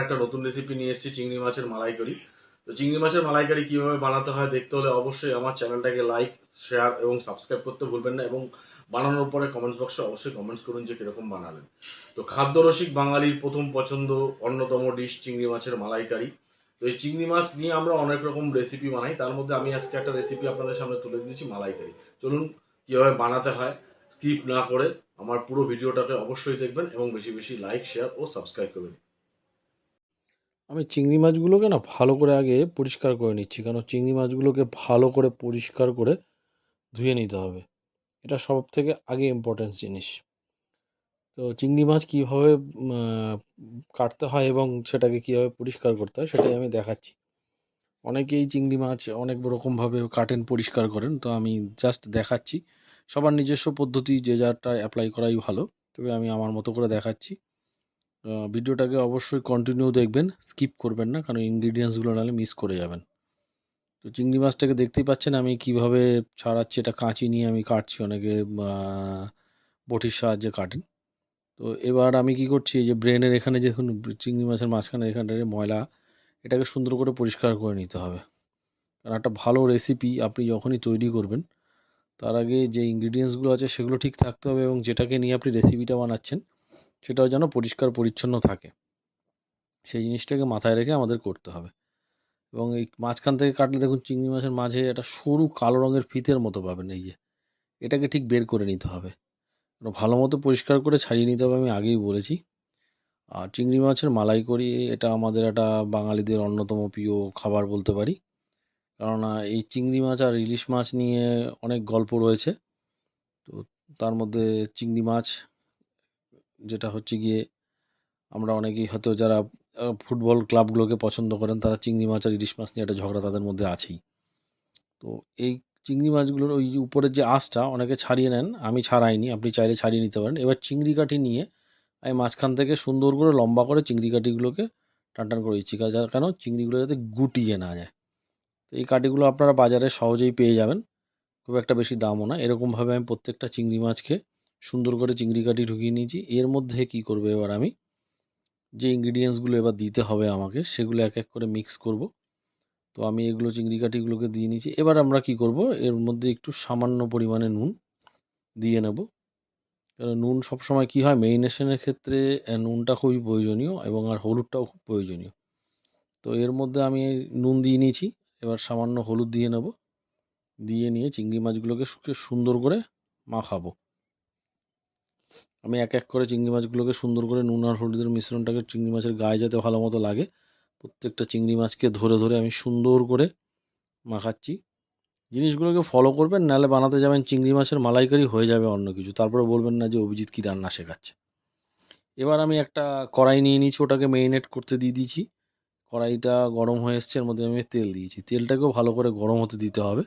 একটা নতুন রেসিপি নিয়ে এসেছি, চিংড়ি মাছের মালাইকারি। তো চিংড়ি মাছের মালাইকারি কিভাবে বানাতে হয় দেখতে হলে অবশ্যই আমার চ্যানেলটাকে লাইক, শেয়ার এবং সাবস্ক্রাইব করতে ভুলবেন না, এবং বানানোর পরে কমেন্টস বক্সে অবশ্যই কমেন্টস করুন যে কিরকম বানালেন। তো খাদ্যরসিক বাঙালির প্রথম পছন্দ, অন্যতম ডিশ চিংড়ি মাছের মালাইকারি। তো এই চিংড়ি মাছ নিয়ে আমরা অনেক রকম রেসিপি বানাই, তার মধ্যে আমি আজকে একটা রেসিপি আপনাদের সামনে তুলে দিয়েছি, মালাইকারি। চলুন কিভাবে বানাতে হয় স্কিপ না করে আমার পুরো ভিডিওটাকে অবশ্যই দেখবেন এবং বেশি বেশি লাইক, শেয়ার ও সাবস্ক্রাইব করবেন। আমি চিংড়ি মাছগুলোকে না ভালো করে আগে পরিষ্কার করে নিচ্ছি, কারণ চিংড়ি মাছগুলোকে ভালো করে পরিষ্কার করে ধুয়ে নিতে হবে। এটা সব থেকে আগে ইম্পর্টেন্স জিনিস। তো চিংড়ি মাছ কীভাবে কাটতে হয় এবং সেটাকে কীভাবে পরিষ্কার করতে হয় সেটাই আমি দেখাচ্ছি। অনেকেই চিংড়ি মাছ অনেক রকমভাবে কাটেন, পরিষ্কার করেন, তো আমি জাস্ট দেখাচ্ছি। সবার নিজস্ব পদ্ধতি যে যারটা অ্যাপ্লাই করাই ভালো, তবে আমি আমার মতো করে দেখাচ্ছি। ভিডিওটাকে অবশ্যই কন্টিনিউ দেখবেন, স্কিপ করবেন না, কারণ ইনগ্রিডিয়েন্টসগুলো নাহলে মিস করে যাবেন। তো চিংড়ি মাছটাকে দেখতেই পাচ্ছেন আমি কিভাবে ছাড়াচ্ছি। এটা কাঁচি নিয়ে আমি কাটছি, অনেকে বটির সাহায্যে কাটেন। তো এবার আমি কি করছি, এই যে ব্রেনের এখানে যে দেখুন চিংড়ি মাছের মাঝখানে এখানটায় ময়লা, এটাকে সুন্দর করে পরিষ্কার করে নিতে হবে। কারণ একটা ভালো রেসিপি আপনি যখনই তৈরি করবেন তার আগে যে ইনগ্রিডিয়েন্টসগুলো আছে সেগুলো ঠিক থাকতে হবে, এবং যেটাকে নিয়ে আপনি রেসিপিটা বানাচ্ছেন সেটাও যেন পরিষ্কার পরিচ্ছন্ন থাকে, সেই জিনিসটাকে মাথায় রেখে আমাদের করতে হবে। এবং এই মাঝখান থেকে কাটলে দেখুন চিংড়ি মাছের মাঝে একটা সরু কালো রঙের ফিতের মতো পাবেন, এই যে এটাকে ঠিক বের করে নিতে হবে। ভালো মতো পরিষ্কার করে ছাড়িয়ে নিতে হবে, আমি আগেই বলেছি। আর চিংড়ি মাছের মালাইকারি এটা আমাদের একটা বাঙালিদের অন্যতম প্রিয় খাবার বলতে পারি। কেননা এই চিংড়ি মাছ আর ইলিশ মাছ নিয়ে অনেক গল্প রয়েছে। তো তার মধ্যে চিংড়ি মাছ যেটা হচ্ছে গিয়ে, আমরা অনেকেই হয়তো যারা ফুটবল ক্লাবগুলোকে পছন্দ করেন তারা চিংড়ি মাছ আর ইলিশ মাছ নিয়ে একটা ঝগড়া তাদের মধ্যে আছেই। তো এই চিংড়ি মাছগুলোর ওই উপরের যে আঁশটা অনেকে ছাড়িয়ে নেন, আমি ছাড়াইনি, আপনি চাইলে ছাড়িয়ে নিতে পারেন। এবার চিংড়ি কাঠি নিয়ে আমি মাঝখান থেকে সুন্দর করে লম্বা করে চিংড়ি কাঠিগুলোকে টান টান করে দিচ্ছি, কেন চিংড়িগুলো যাতে গুটিয়ে না যায়। তো এই কাঠিগুলো আপনারা বাজারে সহজেই পেয়ে যাবেন, খুব একটা বেশি দামও না। এরকমভাবে আমি প্রত্যেকটা চিংড়ি মাছকে সুন্দর করে চিংড়ি কাঠি ঢুকিয়ে নিয়েছি। এর মধ্যে কি করবো, এবার আমি যে ইনগ্রিডিয়েন্টসগুলো এবার দিতে হবে আমাকে সেগুলো এক এক করে মিক্স করব। তো আমি এগুলো চিংড়ি কাঠিগুলোকে দিয়ে নিয়েছি। এবার আমরা কি করব, এর মধ্যে একটু সামান্য পরিমাণে নুন দিয়ে নেব। কারণ নুন সবসময় কী হয়, মেরিনেশনের ক্ষেত্রে নুনটা খুবই প্রয়োজনীয়, এবং আর হলুদটাও খুব প্রয়োজনীয়। তো এর মধ্যে আমি নুন দিয়ে নিয়েছি, এবার সামান্য হলুদ দিয়ে নেব। দিয়ে নিয়ে চিংড়ি মাছগুলোকে সুন্দর করে মাখাবো। আমি এক এক করে চিংড়ি মাছগুলোকে সুন্দর করে নুন আর হলুদের মিশ্রণটাকে চিংড়ি মাছের গায়ে যাতে ভালো মতো লাগে, প্রত্যেকটা চিংড়ি মাছকে ধরে ধরে আমি সুন্দর করে মাখাচ্ছি। জিনিসগুলোকে ফলো করবেন, নাহলে বানাতে যাবেন চিংড়ি মাছের মালাইকারি, হয়ে যাবে অন্য কিছু, তারপরে বলবেন না যে অভিজিৎ কী রান্না শেখাচ্ছে। এবার আমি একটা কড়াই নিয়ে নিয়েছি, ওটাকে মেরিনেট করতে দিয়ে দিয়েছি। কড়াইটা গরম হয়ে এসছে, এর মধ্যে আমি তেল দিয়েছি। তেলটাকেও ভালো করে গরম হতে দিতে হবে,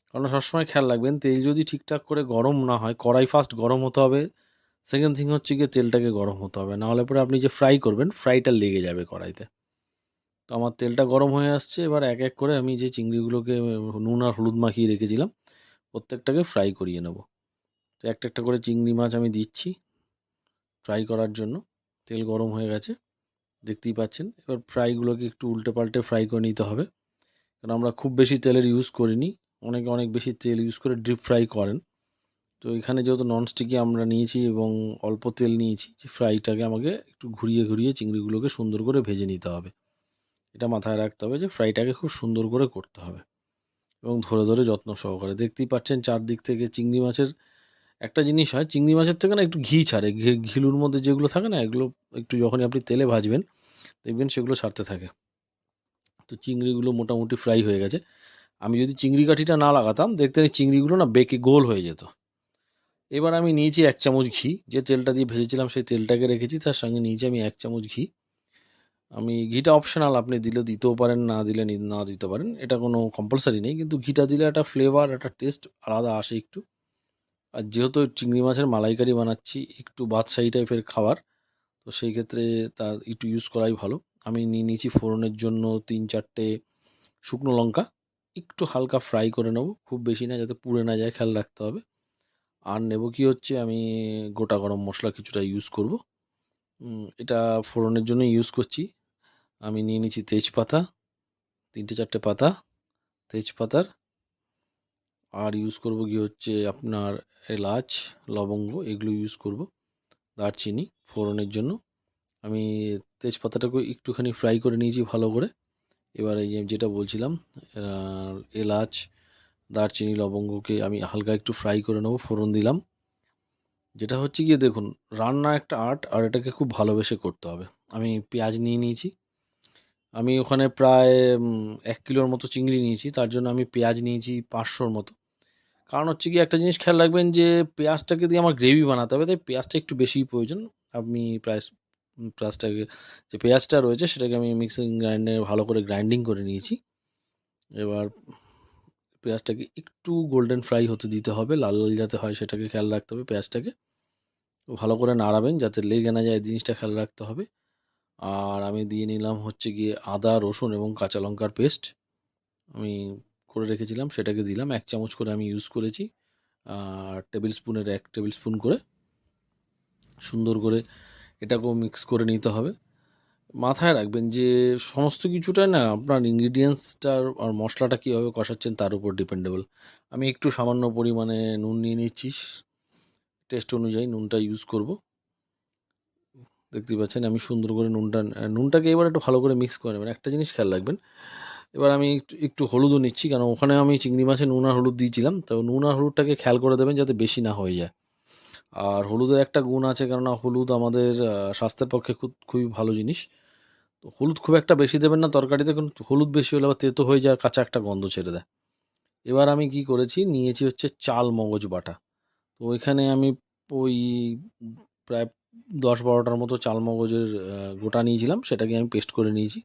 কারণ সবসময় খেয়াল রাখবেন তেল যদি ঠিকঠাক করে গরম না হয়, কড়াই ফার্স্ট গরম হতে হবে, সেকেন্ড থিং হচ্ছে গিয়ে তেলটাকে গরম হতে হবে, নাহলে পরে আপনি যে ফ্রাই করবেন ফ্রাইটা লেগে যাবে কড়াইতে। তো আমার তেলটা গরম হয়ে আসছে, এবার এক এক করে আমি যে চিংড়িগুলোকে নুন আর হলুদ মাখিয়ে রেখেছিলাম প্রত্যেকটাকে ফ্রাই করিয়ে নেব। তো একটা একটা করে চিংড়ি মাছ আমি দিচ্ছি ফ্রাই করার জন্য। তেল গরম হয়ে গেছে দেখতেই পাচ্ছেন। এবার ফ্রাইগুলোকে একটু উল্টে পাল্টে ফ্রাই করে নিতে হবে, কারণ আমরা খুব বেশি তেলের ইউজ করিনি, অনেকে অনেক বেশি তেল ইউজ করে ডিপ ফ্রাই করেন। তো এখানে যেহেতু ননস্টিকি আমরা নিয়েছি এবং অল্প তেল নিয়েছি, যে ফ্রাইটাকে আমাকে একটু ঘুরিয়ে ঘুরিয়ে চিংড়িগুলোকে সুন্দর করে ভেজে নিতে হবে। এটা মাথায় রাখতে হবে যে ফ্রাইটাকে খুব সুন্দর করে করতে হবে, এবং ধরে ধরে যত্ন সহকারে। দেখতেই পাচ্ছেন চারদিক থেকে চিংড়ি মাছের একটা জিনিস হয়, চিংড়ি মাছের থেকে না একটু ঘি ছাড়ে, ঘিলুর মধ্যে যেগুলো থাকে না, এগুলো একটু যখনই আপনি তেলে ভাজবেন দেখবেন সেগুলো ছাড়তে থাকে। তো চিংড়িগুলো মোটামুটি ফ্রাই হয়ে গেছে। আমি যদি চিংড়ি কাঠিটা না লাগাতাম দেখতেন এই চিংড়িগুলো না বেঁকে গোল হয়ে যেত। এবার আমি নিয়েছি 1 চামচ ঘি, যে তেলটা দিয়ে ভেজেছিলাম সেই তেলটাকে রেখেছি, তার সঙ্গে নিয়েছি আমি 1 চামচ ঘি। আমি ঘিটা অপশনাল, আপনি দিলে দিতেও পারেন, না দিলে না দিতে পারেন, এটা কোনো কম্পালসারি নেই, কিন্তু ঘিটা দিলে একটা ফ্লেভার, একটা টেস্ট আলাদা আসে একটু। আর যেহেতু চিংড়ি মাছের মালাইকারি বানাচ্ছি, একটু বাদশাহী টাইপের খাবার, তো সেই ক্ষেত্রে তা একটু ইউজ করাই ভালো। আমি নিয়ে নিয়েছি ফোড়নের জন্য 3-4টে শুকনো লঙ্কা, একটু হালকা ফ্রাই করে নেব, খুব বেশি না, যাতে পুড়ে না যায় খেয়াল রাখতে হবে। আর নেব কি হচ্ছে, আমি গোটা গরম মশলা কিছুটা ইউজ করব। এটা ফোড়নের জন্য ইউজ করছি। আমি নিয়ে নিচ্ছি তেজপাতা, 3-4টে পাতা তেজপাতার, আর ইউজ করব কি হচ্ছে আপনার এলাচ, লবঙ্গ, এগুলো ইউজ করব। দারচিনি ফোড়নের জন্য আমি তেজপাতাটাকে একটুখানি ফ্রাই করে নিয়েছি ভালো করে। এবার এই যে যেটা বলছিলাম, এলাচ, দারচিনি, লবঙ্গকে আমি হালকা একটু ফ্রাই করে নেবো, ফোড়ন দিলাম। যেটা হচ্ছে গিয়ে দেখুন, রান্না একটা আর্ট, আর এটাকে খুব ভালোবেসে করতে হবে। আমি পেঁয়াজ নিয়ে নিয়েছি, আমি ওখানে প্রায় 1 কিলোর মতো চিংড়ি নিয়েছি, তার জন্য আমি পেঁয়াজ নিয়েছি 500-র মতো। কারণ হচ্ছে কি, একটা জিনিস খেয়াল রাখবেন যে পেঁয়াজটাকে দিয়ে আমার গ্রেভি বানাতে হবে, তাই পেঁয়াজটা একটু বেশিই প্রয়োজন। আমি প্রায় পেঁয়াজটাকে, যে পেঁয়াজটা রয়েছে সেটাকে আমি মিক্সিং গ্রাইন্ডারে ভালো করে গ্রাইন্ডিং করে নিয়েছি। এবার পেঁয়াজটাকে একটু গোল্ডেন ফ্রাই হতে দিতে হবে, লাল লাল যাতে হয় সেটাকে খেয়াল রাখতে হবে। পেঁয়াজটাকে ভালো করে নাড়াবেন যাতে লেগে না যায়, এই জিনিসটা খেয়াল রাখতে হবে। আর আমি দিয়ে নিলাম হচ্ছে গিয়ে আদা, রসুন এবং কাঁচা লঙ্কার পেস্ট আমি করে রেখেছিলাম, সেটাকে দিলাম 1 চামচ করে আমি ইউজ করেছি। আর টেবিল স্পুনের 1 টেবিল স্পুন করে সুন্দর করে এটাকেও মিক্স করে নিতে হবে। মাথায় রাখবেন যে সমস্ত কিছুটাই না আপনার ইনগ্রিডিয়েন্টসটার আর মশলাটা কীভাবে কষাচ্ছেন তার উপর ডিপেন্ডেবল। আমি একটু সামান্য পরিমাণে নুন নিয়ে নিচ্ছি, টেস্ট অনুযায়ী নুনটা ইউজ করব। দেখতেই পাচ্ছেন আমি সুন্দর করে নুনটাকে এবার একটু ভালো করে মিক্স করে নেবেন। একটা জিনিস খেয়াল রাখবেন, এবার আমি একটু হলুদও নিচ্ছি, কারণ ওখানে আমি চিংড়ি মাছে নুন আর হলুদ দিয়েছিলাম, তো নুন আর হলুদটাকে খেয়াল করে দেবেন যাতে বেশি না হয়ে যায়। আর হলুদের একটা গুণ আছে, কেননা হলুদ আমাদের স্বাস্থ্যের পক্ষে খুবই ভালো জিনিস। তো হলুদ খুব একটা বেশি দেবেন না তরকারিতে, কারণ হলুদ বেশি হলে আবার তেতো হয়ে যায়, কাঁচা একটা গন্ধ ছেড়ে দেয়। এবার আমি কি করেছি, নিয়েছি হচ্ছে চাল মগজ বাটা। তো ওইখানে আমি ওই প্রায় 10-12টার মতো চাল মগজের গোটা নিয়েছিলাম, সেটাকে আমি পেস্ট করে নিয়েছি।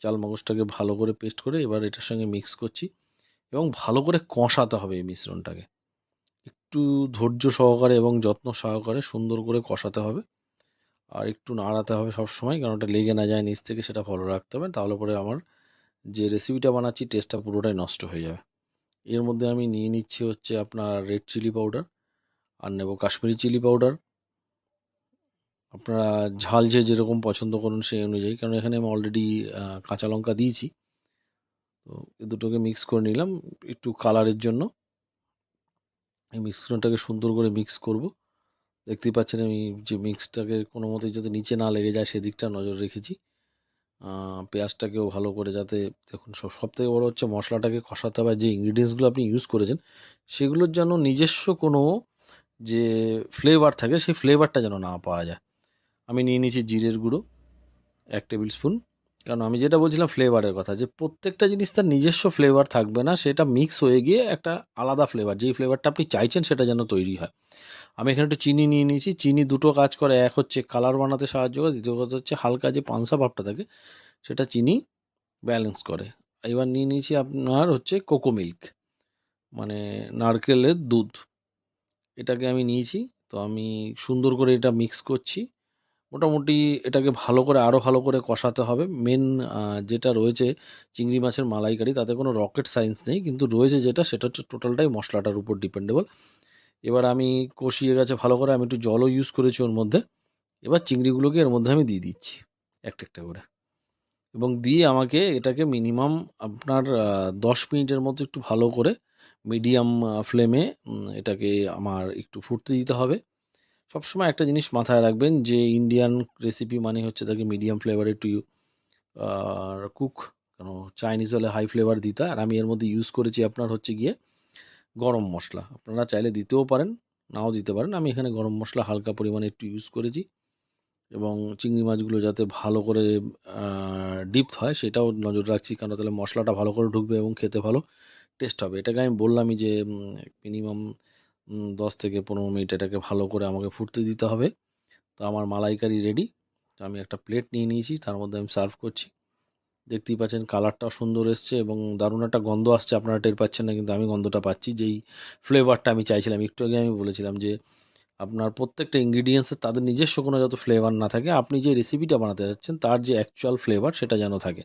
চাল মগজটাকে ভালো করে পেস্ট করে এবার এটার সঙ্গে মিক্স করছি, এবং ভালো করে কষাতে হবে এই মিশ্রণটাকে। একটু ধৈর্য সহকারে এবং যত্ন সহকারে সুন্দর করে কষাতে হবে, আর একটু নাড়াতে হবে সব সময়, কারণ ওটা লেগে না যায় নিচ থেকে, সেটা ফলো রাখতে হবে। তাহলে পরে আমার যে রেসিপিটা বানাচ্ছি টেস্টটা পুরোটাই নষ্ট হয়ে যাবে। এর মধ্যে আমি নিয়ে নিচ্ছি হচ্ছে আপনার রেড চিলি পাউডার, আর নেব কাশ্মীরি চিলি পাউডার। আপনারা ঝাল যে যেরকম পছন্দ করুন সেই অনুযায়ী, কারণ এখানে আমি অলরেডি কাঁচা লঙ্কা দিয়েছি। তো এ দুটোকে মিক্স করে নিলাম একটু কালারের জন্য। এই মিশ্রণটাকে সুন্দর করে মিক্স করব। দেখতেই পাচ্ছেন আমি যে মিক্সটাকে কোনো মতেই যাতে নিচে না লেগে যায় সেদিকটা নজর রেখেছি। পেঁয়াজটাকেও ভালো করে যাতে, দেখুন সবথেকে বড় হচ্ছে মশলাটাকে কষাতে হবে, যে ইনগ্রিডিয়েন্টসগুলো আপনি ইউজ করেছেন সেগুলোর যেন নিজস্ব কোনো যে ফ্লেভার থাকে সেই ফ্লেভারটা যেন না পাওয়া যায়। আমি নিয়ে নিয়েছি জিরের গুঁড়ো 1 টেবিল স্পুন। কারণ আমি যেটা বলছিলাম ফ্লেভারের কথা, যে প্রত্যেকটা জিনিস তার নিজস্ব ফ্লেভার থাকবে না, সেটা মিক্স হয়ে গিয়ে একটা আলাদা ফ্লেভার, যেই ফ্লেভারটা আপনি চাইছেন সেটা যেন তৈরি হয়। আমি এখানে একটু চিনি নিয়ে নিয়েছি। চিনি দুটো কাজ করে, এক হচ্ছে কালার বানাতে সাহায্য করে, দ্বিতীয় কথা হচ্ছে হালকা যে পানসা ভাবটা থাকে সেটা চিনি ব্যালেন্স করে। এবার নিয়ে নিয়েছি আপনার হচ্ছে কোকো মিল্ক, মানে নারকেলের দুধ, এটাকে আমি নিয়েছি। তো আমি সুন্দর করে এটা মিক্স করছি। মোটামুটি এটাকে ভালো করে, আরও ভালো করে কষাতে হবে। মেন যেটা রয়েছে চিংড়ি মাছের মালাইকারি, তাতে কোনো রকেট সায়েন্স নেই, কিন্তু রয়েছে যেটা, সেটা হচ্ছে টোটালটাই মশলাটার উপর ডিপেন্ডেবল। এবার আমি কষিয়ে গেছে ভালো করে, আমি একটু জলও ইউজ করেছি ওর মধ্যে। এবার চিংড়িগুলোকে এর মধ্যে আমি দিয়ে দিচ্ছি একটা একটা করে, এবং দিয়ে আমাকে এটাকে মিনিমাম আপনার 10 মিনিটের মতো একটু ভালো করে মিডিয়াম ফ্লেমে এটাকে আমার একটু ফুটতে দিতে হবে। সবসময় একটা জিনিস মাথায় রাখবেন যে ইন্ডিয়ান রেসিপি মানে হচ্ছে তাকে মিডিয়াম ফ্লেভারে একটু কুক, কেন চাইনিজ হলে হাই ফ্লেভার দিতে হয়। আর আমি এর মধ্যে ইউজ করেছি আপনার হচ্ছে গিয়ে গরম মশলা, আপনারা চাইলে দিতেও পারেন, নাও দিতে পারেন। আমি এখানে গরম মশলা হালকা পরিমাণে একটু ইউজ করেছি, এবং চিংড়ি মাছগুলো যাতে ভালো করে ডিপ হয় সেটাও নজর রাখছি, কারণ তাহলে মশলাটা ভালো করে ঢুকবে এবং খেতে ভালো টেস্ট হবে। এটাকে আমি বললামই যে মিনিমাম 10 থেকে 15 মিনিট এটাকে ভালো করে আমাকে ফুটতে দিতে হবে। তো আমার মালাইকারি রেডি। তো আমি একটা প্লেট নিয়ে নিয়েছি, তার মধ্যে আমি সার্ভ করছি। দেখতেই পাচ্ছেন কালারটাও সুন্দর এসছে, এবং দারুণ একটা গন্ধ আসছে, আপনারা টের পাচ্ছেন না কিন্তু আমি গন্ধটা পাচ্ছি, যেই ফ্লেভারটা আমি চাইছিলাম। একটু আগে আমি বলেছিলাম যে আপনার প্রত্যেকটা ইনগ্রিডিয়েন্টসে তাদের নিজস্ব কোনো যত ফ্লেভার না থাকে, আপনি যে রেসিপিটা বানাতে যাচ্ছেন তার যে অ্যাকচুয়াল ফ্লেভার সেটা যেন থাকে।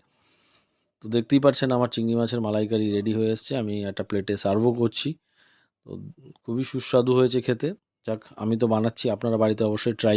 তো দেখতেই পাচ্ছেন আমার চিংড়ি মাছের মালাইকারি রেডি হয়ে এসছে, আমি একটা প্লেটে সার্ভও করছি। তো খুবই সুস্বাদু হয়েছে খেতে। যাক, আমি তো বানাচ্ছি, আপনারা বাড়িতে অবশ্যই ট্রাই